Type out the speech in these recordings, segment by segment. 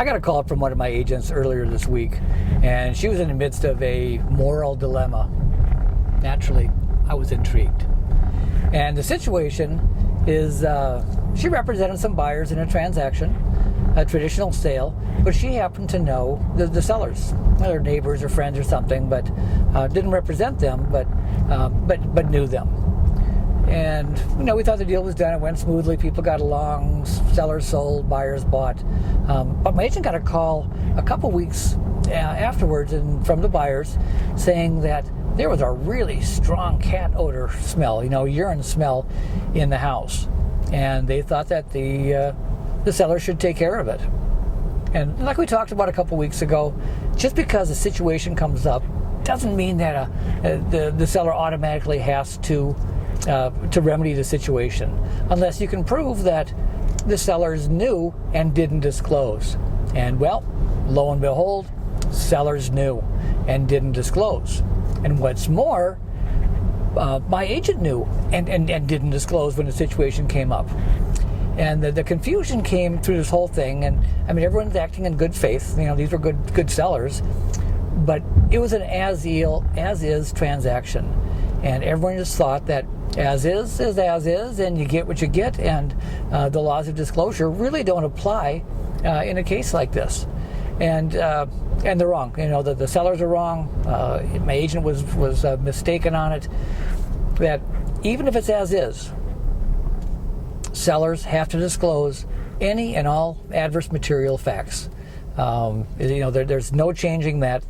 I got a call from one of my agents earlier this week, and she was in the midst of a moral dilemma. Naturally, I was intrigued. And the situation is she represented some buyers in a transaction, a traditional sale, but she happened to know the sellers, their neighbors or friends or something, but didn't represent them, but knew them. And we thought the deal was done. It went smoothly. People got along. Sellers sold, buyers bought. But my agent got a call a couple weeks afterwards from the buyers saying that there was a really strong cat odor smell, urine smell in the house, and they thought that the seller should take care of it. And like we talked about a couple weeks ago, just because a situation comes up doesn't mean that the seller automatically has to remedy the situation, unless you can prove that the sellers knew and didn't disclose. And well, lo and behold, sellers knew and didn't disclose. And what's more, my agent knew and didn't disclose when the situation came up. And the confusion came through this whole thing. And I mean, everyone's acting in good faith. These were good sellers, but it was an as is transaction, and everyone just thought that as is, and you get what you get, and the laws of disclosure really don't apply in a case like this. And they're wrong. The sellers are wrong. My agent was mistaken on it. That even if it's as is, sellers have to disclose any and all adverse material facts. There's no changing that.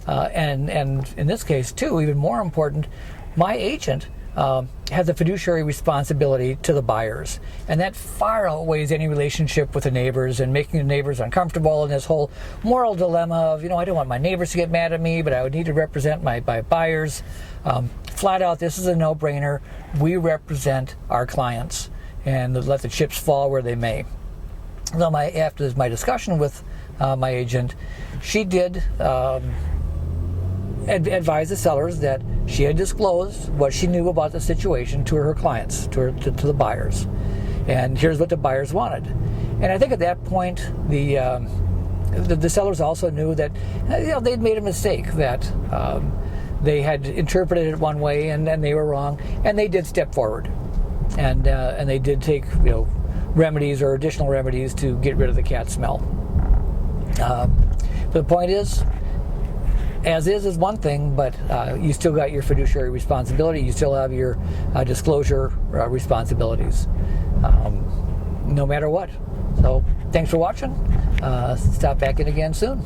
And in this case, too, even more important, my agent has a fiduciary responsibility to the buyers, and that far outweighs any relationship with the neighbors and making the neighbors uncomfortable in this whole moral dilemma of, I don't want my neighbors to get mad at me, but I would need to represent my buyers. Flat out, this is a no-brainer. We represent our clients, and let the chips fall where they may. Now, after my discussion with my agent, she did advise the sellers that she had disclosed what she knew about the situation to her clients, to the buyers. And here's what the buyers wanted. And I think at that point, the sellers also knew that they'd made a mistake, that they had interpreted it one way and they were wrong, and they did step forward. And they did take remedies or additional remedies to get rid of the cat smell. The point is, as is one thing, but you still got your fiduciary responsibility. You still have your disclosure responsibilities, no matter what. So thanks for watching. Stop back in again soon.